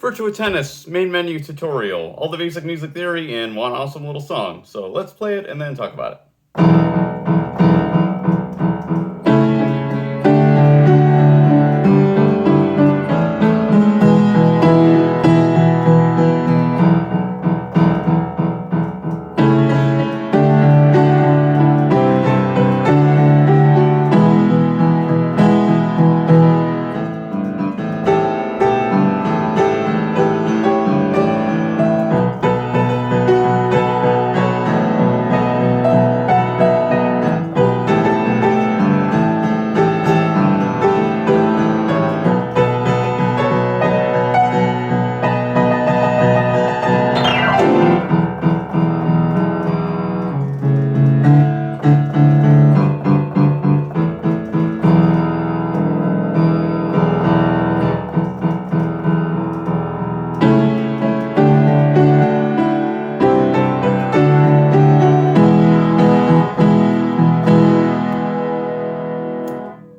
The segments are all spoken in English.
Virtua Tennis main menu tutorial, all the basic music theory in one awesome little song. So let's play it and then talk about it.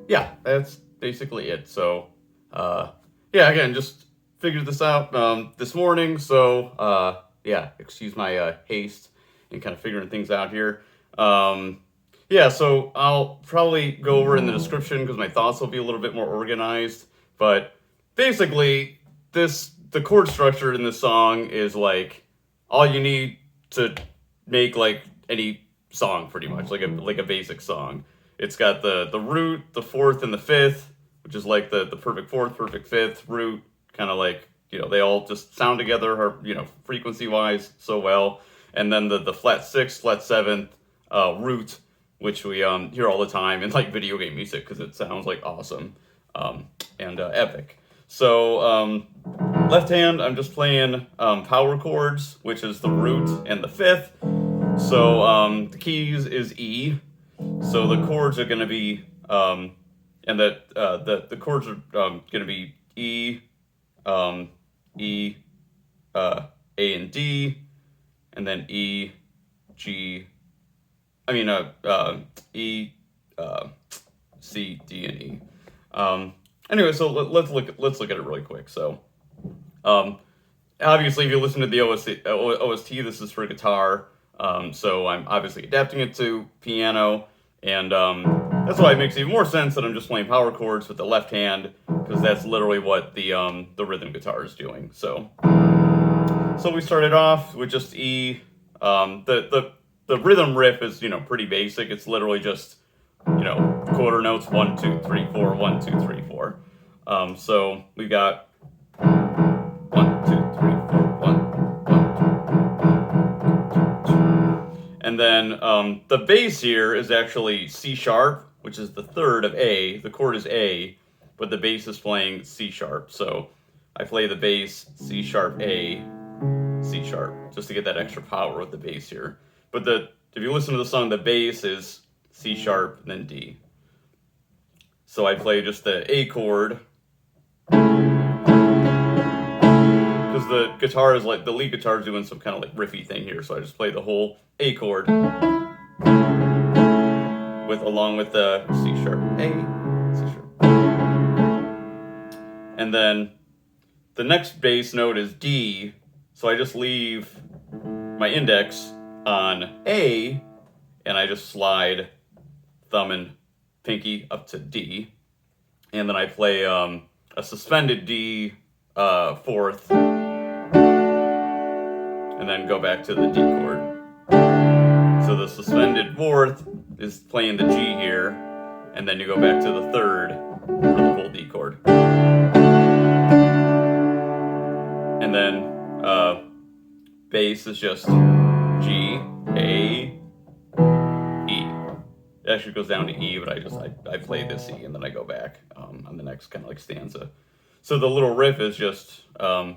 Yeah, that's basically it. So, yeah, again, just figured this out this morning. So, yeah, excuse my haste in kind of figuring things out here. Yeah, so I'll probably go over in the description because my thoughts will be a little bit more organized. But basically, the chord structure in this song is like all you need to make like any song, pretty much like a basic song. It's got the root, the fourth, and the fifth, which is like the perfect fourth, perfect fifth, root, kind of like, you know, they all just sound together, or, you know, frequency-wise so well. And then the flat sixth, flat seventh, root, which we hear all the time in like video game music because it sounds like awesome and epic. So left hand, I'm just playing power chords, which is the root and the fifth. So the keys is E. So the chords are going to be, and that the chords are going to be E, E, A and D, and then E, G, E, C, D, and E. Anyway, so let's look at it really quick. So, obviously, if you listen to the OST, this is for guitar. So I'm obviously adapting it to piano, and that's why it makes even more sense that I'm just playing power chords with the left hand, because that's literally what the rhythm guitar is doing. So we started off with just E. The rhythm riff is, you know, pretty basic. It's literally just, you know, quarter notes, 1, 2, 3, 4, 1, 2, 3, 4. So we got 1, 2, 3, 4, 1, 1, 2, 2, 2. And then the bass here is actually C sharp, which is the third of A. The chord is A, but the bass is playing C sharp. So I play the bass C sharp A, C sharp, just to get that extra power with the bass here. But if you listen to the song, the bass is C sharp, then D. So I play just the A chord, because the guitar is like, the lead guitar is doing some kind of like riffy thing here. So I just play the whole A chord along with the C sharp A, C sharp. And then the next bass note is D. So I just leave my index on A, and I just slide thumb and pinky up to D, and then I play a suspended D fourth, and then go back to the D chord. So the suspended fourth is playing the G here, and then you go back to the third for the full D chord. And then bass is just G, A, E. It actually goes down to E, but I play this E and then I go back on the next kind of like stanza. So the little riff is just so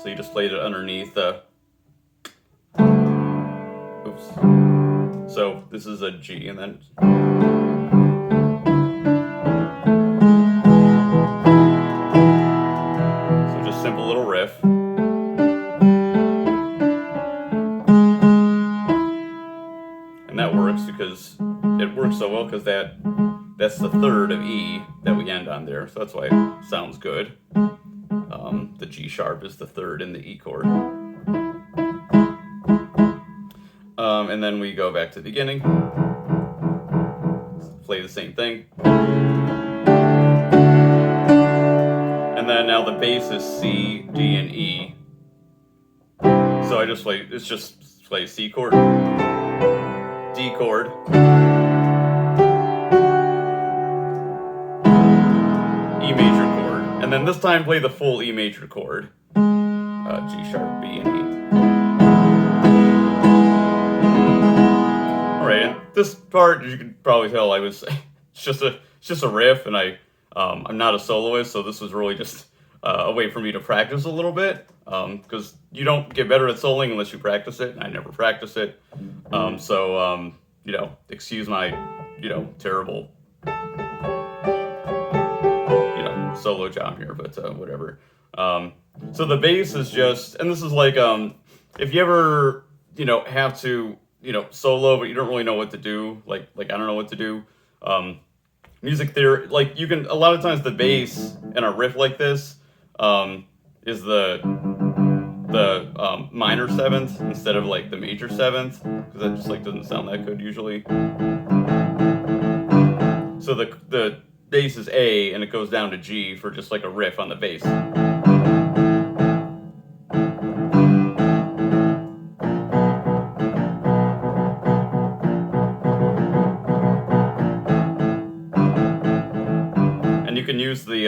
you just played it underneath the oops. So this is a G, and then simple little riff. And that works because it works so well well because that's the third of E that we end on there, so that's why it sounds good. The G sharp is the third in the E chord. And then we go back to the beginning, play the same thing. And then now the bass is C, D, and E. So I just play, it's just play C chord, D chord, E major chord, and then this time play the full E major chord, G sharp, B, and E. All right, and this part, as you can probably tell, it's just a riff, and I'm not a soloist, so this was really just a way for me to practice a little bit, because you don't get better at soloing unless you practice it, and I never practice it. You know, excuse my, terrible, solo job here, but whatever. So the bass is just, and this is like, if you ever, have to, solo, but you don't really know what to do, like I don't know what to do, music theory, like you can, a lot of times the bass in a riff like this, is the minor seventh instead of like the major seventh, because that just like doesn't sound that good usually. So the bass is A and it goes down to G for just like a riff on the bass. And you can use the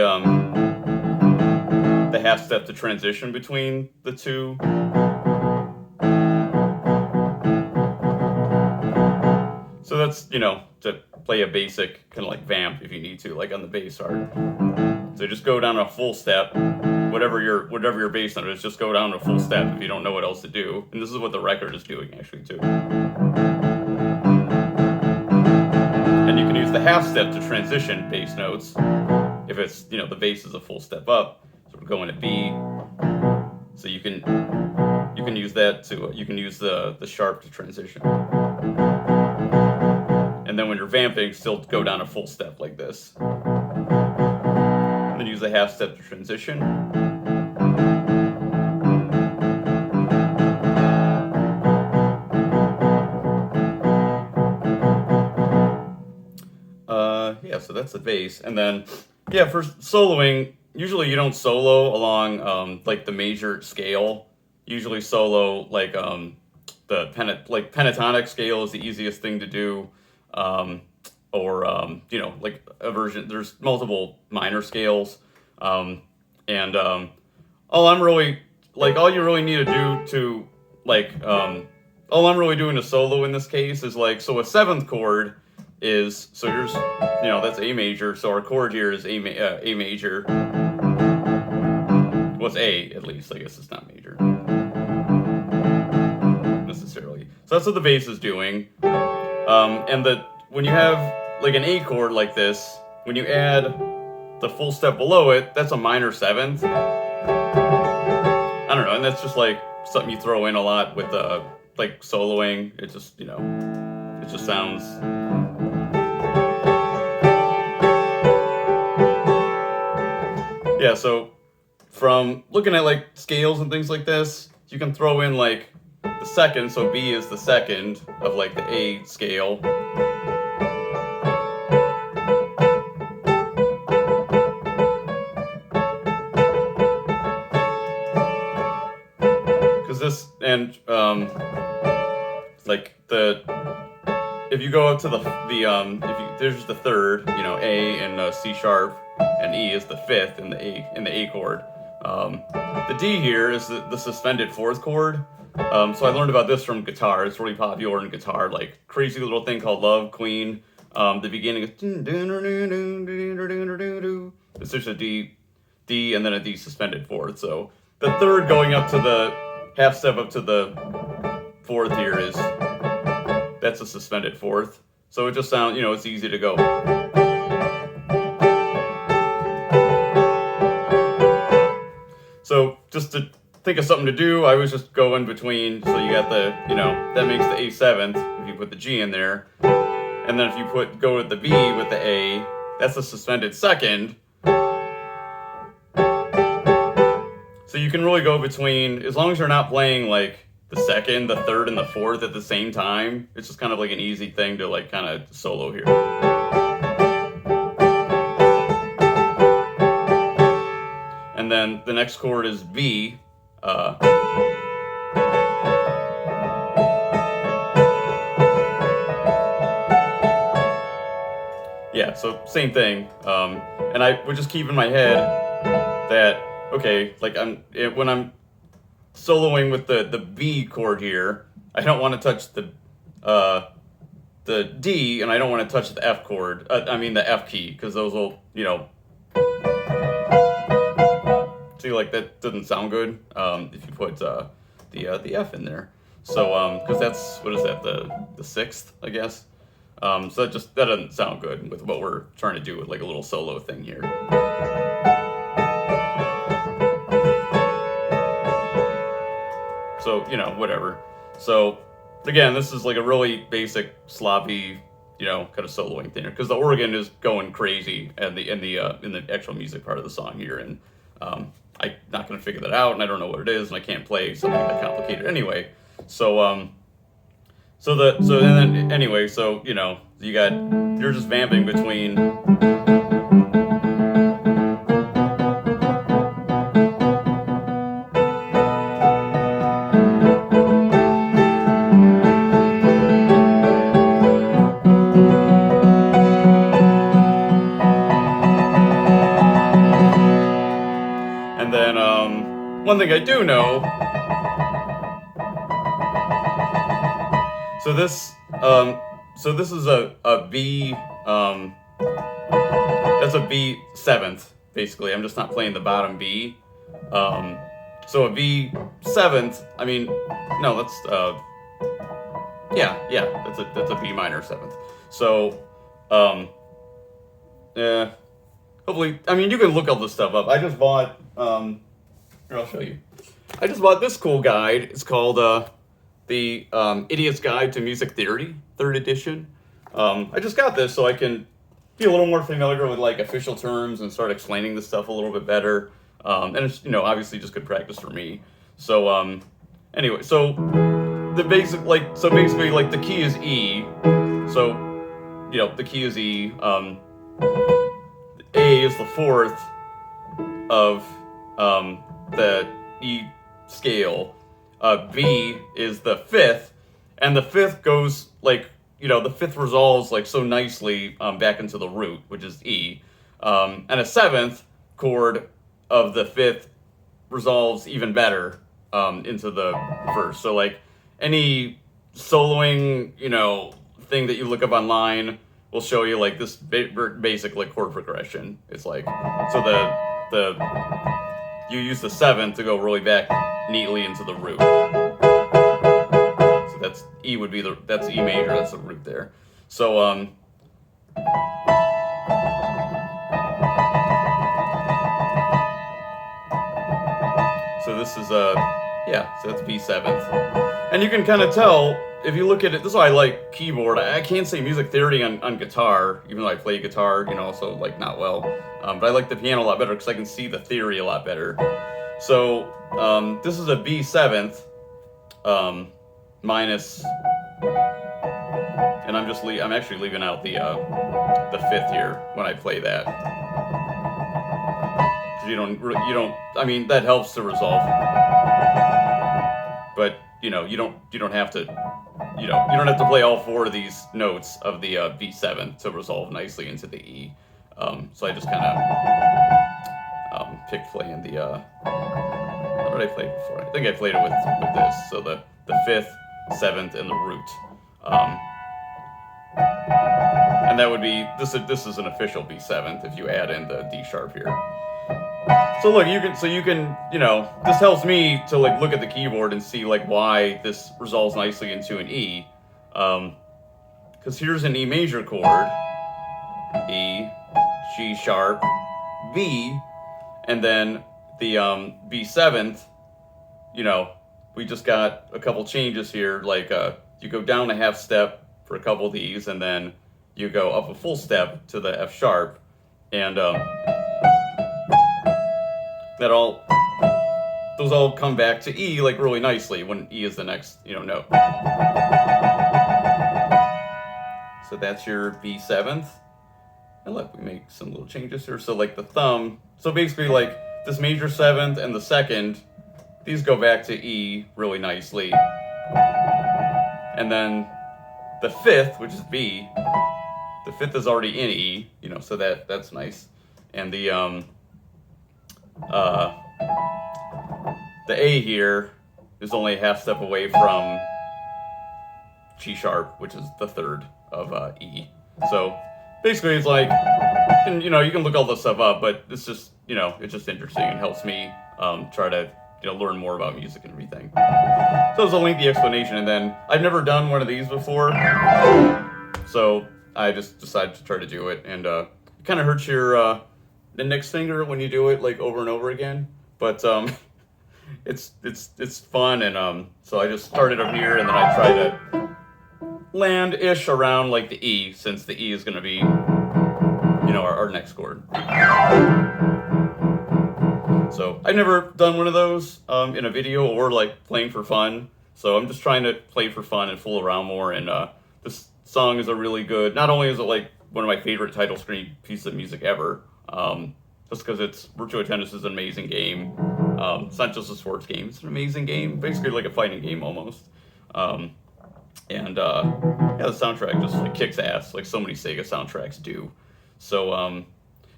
half step to transition between the two. So that's, to play a basic kind of like vamp if you need to, like on the bass part. So just go down a full step, whatever your bass note is, just go down a full step if you don't know what else to do. And this is what the record is doing actually too. And you can use the half step to transition bass notes if it's, the bass is a full step up. So we're going to B. So you can use that to, you can use the sharp to transition. And then when you're vamping, still go down a full step like this. And then use a half step to transition. Yeah, so that's the bass. And then, yeah, for soloing, usually you don't solo along like the major scale. Usually solo like the pentatonic scale is the easiest thing to do. Like a version, there's multiple minor scales. All you really need to do to all I'm really doing a solo in this case is like, so a seventh chord is, so here's, that's A major. So our chord here is A major. Well, it's A at least, I guess it's not major necessarily. So that's what the bass is doing. When you have like an A chord like this, when you add the full step below it, that's a minor seventh. I don't know, and that's just like something you throw in a lot with like soloing. It just, it just sounds. Yeah, so from looking at like scales and things like this, you can throw in like the second, so B is the second of like the A scale. Because this, and like if you go up to there's the third, A and C sharp, and E is the fifth in the A chord. The D here is the suspended fourth chord. So I learned about this from guitar. It's really popular in guitar, like crazy little thing called Love Queen. The beginning is it's just a D, and then a D suspended fourth. So the third going up to the half step up to the fourth here that's a suspended fourth. So it just sounds, it's easy to go. So just to think of something to do, I always just go in between. So you got that makes the A seventh if you put the G in there. And then if you go with the B with the A, that's a suspended second. So you can really go between, as long as you're not playing like the second, the third, and the fourth at the same time. It's just kind of like an easy thing to like kind of solo here. And then the next chord is B. Yeah, so same thing. And I would just keep in my head that, okay, like when I'm soloing with the B chord here, I don't want to touch the D, and I don't want to touch the F chord. I mean the F key, because those will, you know, see, like that doesn't sound good if you put the F in there. So because that's, what is that, the sixth, I guess. So that doesn't sound good with what we're trying to do with like a little solo thing here. So, you know, whatever. So again, this is like a really basic, sloppy, you know, kind of soloing thing, because the organ is going crazy in the actual music part of the song here, and I'm not going to figure that out, and I don't know what it is, and I can't play something that complicated anyway. So anyway, so you know, you're just vamping between. And then one thing I do know. So this is a B. That's a B seventh, basically. I'm just not playing the bottom B. So a B seventh. I mean, no, that's that's a B minor seventh. So hopefully, I mean, you can look all this stuff up. I just bought here, I'll show you. I just bought this cool guide. It's called the Idiot's Guide to Music Theory, 3rd edition. I just got this so I can be a little more familiar with like official terms and start explaining this stuff a little bit better. And it's, you know, obviously just good practice for me. So anyway, so basically like the key is E. So, you know, the key is E. A is the 4th of the E scale. B is the 5th, and the 5th goes like, you know, the 5th resolves like so nicely back into the root, which is E. And a 7th chord of the 5th resolves even better into the first. So like any soloing, you know, thing that you look up online will show you like this basic like chord progression. It's like, so you use the 7th to go really back neatly into the root. So that's E would be that's E major, that's the root there. So so this is so that's B7th. And you can kind of tell if you look at it, this is why I like keyboard. I can't say music theory on guitar, even though I play guitar, you know, so like not well. But I like the piano a lot better because I can see the theory a lot better. So this is a B7th minus, and I'm actually leaving out the 5th here when I play that, because you don't. I mean, that helps to resolve, but you know, you don't have to. You don't have to play all 4 of these notes of the B7 to resolve nicely into the E. So I just kind of picked playing the. What did I play before? I think I played it with this. So the 5th, 7th, and the root. And that would be this is an official B7th if you add in the D sharp here. So look, you can, you know, this helps me to like look at the keyboard and see like why this resolves nicely into an E. Because here's an E major chord, E, G sharp, B, and then the B7th, you know, we just got a couple changes here, like you go down a half step for a couple of these, and then you go up a full step to the F sharp, and those all come back to E like really nicely when E is the next, note. So that's your B7th. And look, we make some little changes here. So like the thumb, so basically like this major 7th and the 2nd, these go back to E really nicely. And then the 5th, which is B, the 5th is already in E, so that's nice. And the A here is only a half step away from G sharp, which is the 3rd of E. So basically it's like, and you can look all this stuff up, but it's just, it's just interesting and helps me try to, learn more about music and everything. So it's a lengthy explanation, and then I've never done one of these before, so I just decided to try to do it, and it kind of hurts your index finger when you do it like over and over again, but it's fun, and so I just started up here, and then I try to land-ish around like the E, since the E is going to be, our next chord. So I've never done one of those in a video or like playing for fun. So I'm just trying to play for fun and fool around more. And this song is a really good, not only is it like one of my favorite title screen pieces of music ever, just because Virtua Tennis is an amazing game. It's not just a sports game, it's an amazing game, basically like a fighting game almost. Yeah, the soundtrack just like kicks ass, like so many SEGA soundtracks do. So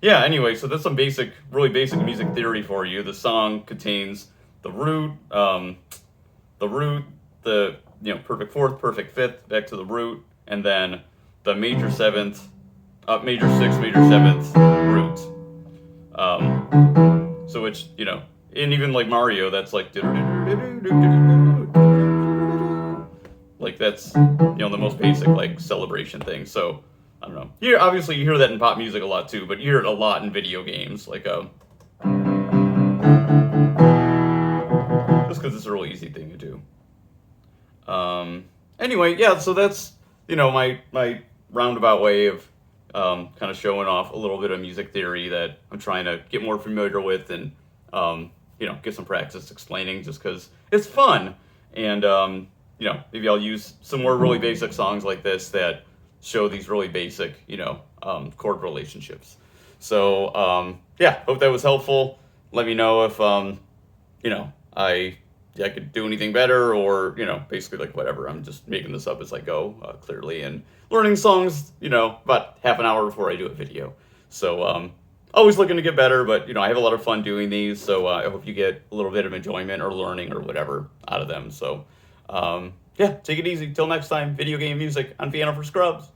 yeah, anyway, so that's some really basic music theory for you. The song contains the root, the perfect 4th, perfect 5th, back to the root, and then the major 7th, major 6th, major 7th root. So which, and even like Mario, that's like, like that's, the most basic like celebration thing. So I don't know. Obviously you hear that in pop music a lot too, but you hear it a lot in video games, like just because it's a really easy thing to do. Anyway, yeah. So that's my roundabout way of kind of showing off a little bit of music theory that I'm trying to get more familiar with, and get some practice explaining, just because it's fun, and maybe I'll use some more really basic songs like this that show these really basic, chord relationships. So, yeah, hope that was helpful. Let me know if, I could do anything better, or, basically like whatever. I'm just making this up as I go, clearly, and learning songs, about half an hour before I do a video. So, always looking to get better, but, I have a lot of fun doing these, so I hope you get a little bit of enjoyment or learning or whatever out of them. So, yeah, take it easy. Till next time, video game music on Piano for Scrubs.